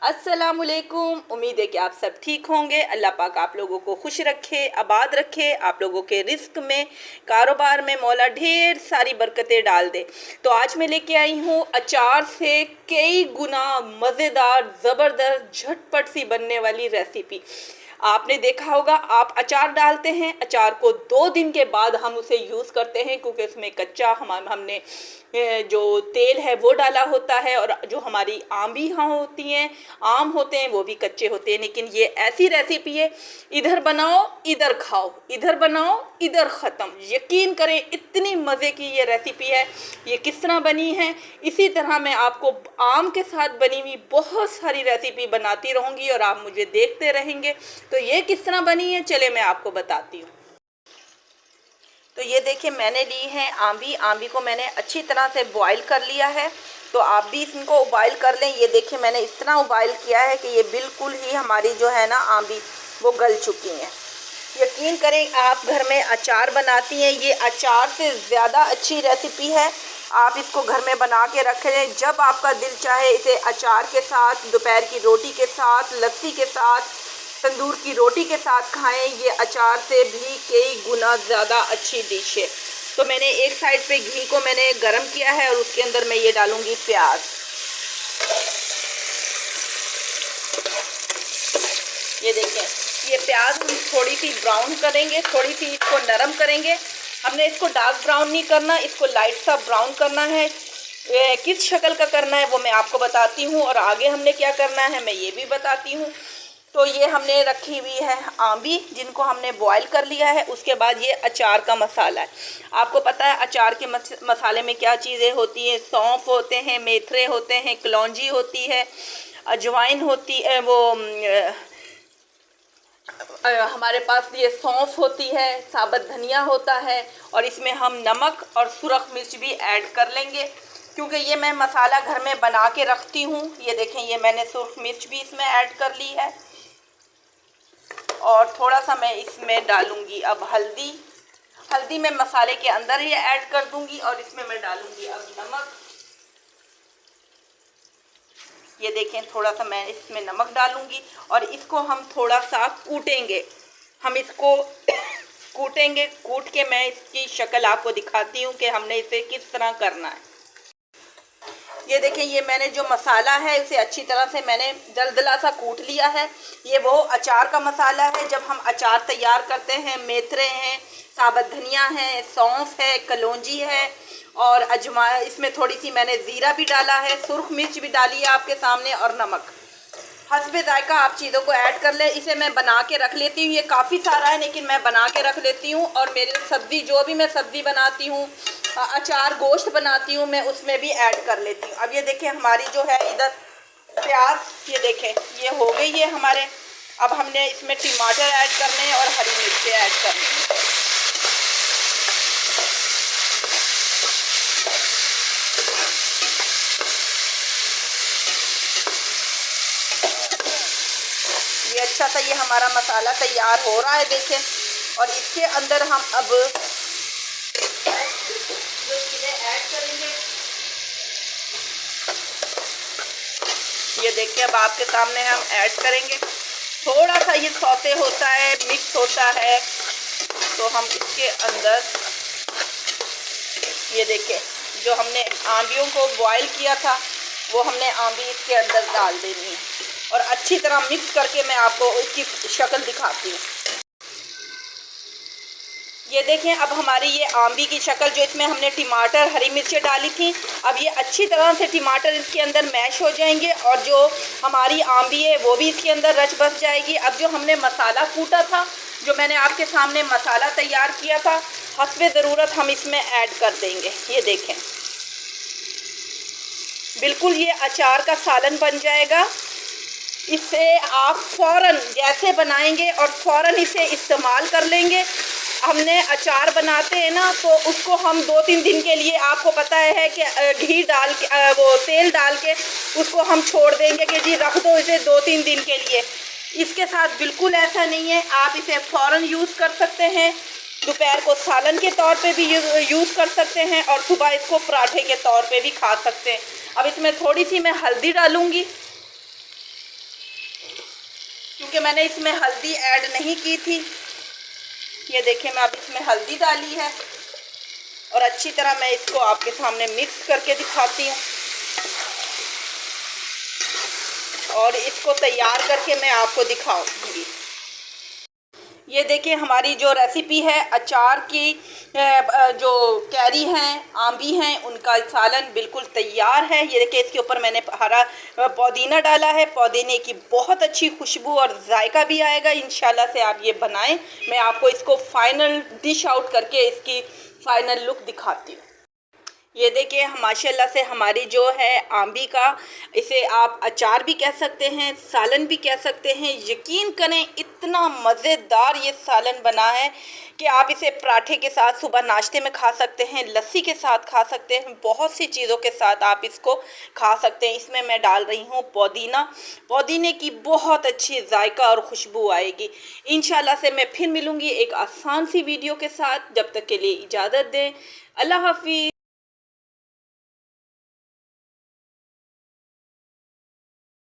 अस्सलामुअलैकुम। उम्मीद है कि आप सब ठीक होंगे। अल्लाह पाक आप लोगों को खुश रखे, आबाद रखे, आप लोगों के रिस्क में, कारोबार में मौला ढेर सारी बरकतें डाल दे। तो आज मैं लेके आई हूँ अचार से कई गुना मज़ेदार ज़बरदस्त झटपट सी बनने वाली रेसिपी। आपने देखा होगा, आप अचार डालते हैं, अचार को 2 दिन के बाद हम उसे यूज़ करते हैं क्योंकि उसमें कच्चा हमने जो तेल है वो डाला होता है, और जो हमारी आम होती हैं, आम होते हैं, वो भी कच्चे होते हैं। लेकिन ये ऐसी रेसिपी है, इधर बनाओ इधर खाओ, इधर बनाओ इधर ख़त्म। यकीन करें इतनी मज़े की ये रेसिपी है। ये किस तरह बनी है, इसी तरह मैं आपको आम के साथ बनी हुई बहुत सारी रेसिपी बनाती रहूँगी और आप मुझे देखते रहेंगे। तो ये किस तरह बनी है, चले मैं आपको बताती हूँ। तो ये देखिए, मैंने ली है आंबी को मैंने अच्छी तरह से बॉईल कर लिया है। तो आप भी इनको उबाइल कर लें। ये देखिए, मैंने इस तरह उबाइल किया है कि ये बिल्कुल ही हमारी जो है ना आंबी वो गल चुकी हैं। यकीन करें, आप घर में अचार बनाती हैं, ये अचार से ज़्यादा अच्छी रेसिपी है। आप इसको घर में बना के रख लें, जब आपका दिल चाहे इसे अचार के साथ, दोपहर की रोटी के साथ, लस्सी के साथ, तंदूर की रोटी के साथ खाएं। ये अचार से भी कई गुना ज़्यादा अच्छी डिश है। तो मैंने एक साइड पे घी को मैंने गरम किया है और उसके अंदर मैं ये डालूंगी प्याज। ये देखें, ये प्याज हम थोड़ी सी ब्राउन करेंगे, थोड़ी सी इसको नरम करेंगे। हमने इसको डार्क ब्राउन नहीं करना, इसको लाइट सा ब्राउन करना है। किस शक्ल का करना है वो मैं आपको बताती हूँ, और आगे हमने क्या करना है मैं ये भी बताती हूँ। तो ये हमने रखी हुई है आंबी, जिनको हमने बॉईल कर लिया है। उसके बाद ये अचार का मसाला है। आपको पता है अचार के मसाले में क्या चीज़ें होती हैं। सौंफ होते हैं, मेथरे होते हैं, कलौंजी होती है, अजवाइन होती है, हमारे पास ये सौंफ होती है, साबुत धनिया होता है, और इसमें हम नमक और सुरख मिर्च भी ऐड कर लेंगे क्योंकि ये मैं मसाला घर में बना के रखती हूँ। ये देखें, ये मैंने सुरख मिर्च भी इसमें ऐड कर ली है, और थोड़ा सा मैं इसमें डालूंगी अब हल्दी मैं मसाले के अंदर ही ऐड कर दूंगी, और इसमें मैं डालूंगी अब नमक। ये देखें, थोड़ा सा मैं इसमें नमक डालूंगी, और इसको हम थोड़ा सा कूटेंगे। हम इसको कूटेंगे, कूट के मैं इसकी शक्ल आपको दिखाती हूँ कि हमने इसे किस तरह करना है। ये देखें, ये मैंने जो मसाला है इसे अच्छी तरह से मैंने दलदला सा कूट लिया है। ये वो अचार का मसाला है। जब हम अचार तैयार करते हैं, मेथरे हैं, साबुत धनिया है, सौंफ है, कलौंजी है, और इसमें थोड़ी सी मैंने ज़ीरा भी डाला है, सुरख मिर्च भी डाली है आपके सामने, और नमक। हस्बे जायका आप चीज़ों को ऐड कर लें। इसे मैं बना के रख लेती हूँ। ये काफ़ी सारा है लेकिन मैं बना के रख लेती हूँ, और मेरी सब्ज़ी जो भी मैं सब्ज़ी बनाती हूँ, अचार गोश्त बनाती हूँ, मैं उसमें भी ऐड कर लेती हूँ। अब ये देखें, हमारी जो है इधर प्याज, ये देखें ये हो गई है हमारे। अब हमने इसमें टमाटर ऐड करने हैं और हरी मिर्चें ऐड करनी है। ये अच्छा सा ये हमारा मसाला तैयार हो रहा है देखें, और इसके अंदर हम अब जो चीज़ें ऐड करेंगे, ये देखिए अब आपके सामने हम ऐड करेंगे। थोड़ा सा ये सौते होता है, मिक्स होता है, तो हम इसके अंदर ये देखें जो हमने आंबियों को बॉईल किया था वो हमने आंबी इसके अंदर डाल देनी है, और अच्छी तरह मिक्स करके मैं आपको इसकी शक्ल दिखाती हूँ। ये देखें, अब हमारी ये आंबी की शक्ल, जो इसमें हमने टमाटर हरी मिर्चें डाली थी, अब ये अच्छी तरह से टमाटर इसके अंदर मैश हो जाएंगे, और जो हमारी आंबी है वो भी इसके अंदर रच बस जाएगी। अब जो हमने मसाला कूटा था, जो मैंने आपके सामने मसाला तैयार किया था, हस्बे ज़रूरत हम इसमें ऐड कर देंगे। ये देखें, बिल्कुल ये अचार का सालन बन जाएगा। इसे आप फ़ौरन जैसे बनाएंगे और फ़ौरन इसे इस्तेमाल कर लेंगे। हमने अचार बनाते हैं ना, तो उसको हम 2-3 दिन के लिए, आपको पता है कि घी डाल के वो तेल डाल के उसको हम छोड़ देंगे कि जी रख दो इसे 2-3 दिन के लिए। इसके साथ बिल्कुल ऐसा नहीं है, आप इसे फ़ौरन यूज़ कर सकते हैं। दोपहर को सालन के तौर पे भी यूज़ कर सकते हैं, और सुबह इसको पराठे के तौर पे भी खा सकते हैं। अब इसमें थोड़ी सी मैं हल्दी डालूँगी, क्योंकि मैंने इसमें हल्दी ऐड नहीं की थी। ये देखिए मैं अब इसमें हल्दी डाली है और अच्छी तरह मैं इसको आपके सामने मिक्स करके दिखाती हूँ और इसको तैयार करके मैं आपको दिखाऊंगी। ये देखिए हमारी जो रेसिपी है अचार की, जो कैरी हैं, आंबी हैं, उनका सालन बिल्कुल तैयार है। ये देखिए इसके ऊपर मैंने हरा पुदीना डाला है। पुदीने की बहुत अच्छी खुशबू और जायका भी आएगा। इंशाल्लाह से आप ये बनाएं। मैं आपको इसको फाइनल डिश आउट करके इसकी फाइनल लुक दिखाती हूँ। ये देखिए माशाल्लाह से हमारी जो है आंबी का, इसे आप अचार भी कह सकते हैं, सालन भी कह सकते हैं। यकीन करें इतना मज़ेदार ये सालन बना है कि आप इसे पराठे के साथ सुबह नाश्ते में खा सकते हैं, लस्सी के साथ खा सकते हैं, बहुत सी चीज़ों के साथ आप इसको खा सकते हैं। इसमें मैं डाल रही हूँ पुदीना। पुदीने की बहुत अच्छी जायका और खुशबू आएगी। इंशाल्लाह से मैं फिर मिलूँगी एक आसान सी वीडियो के साथ। जब तक के लिए इजाज़त दें। अल्लाह हाफिज़।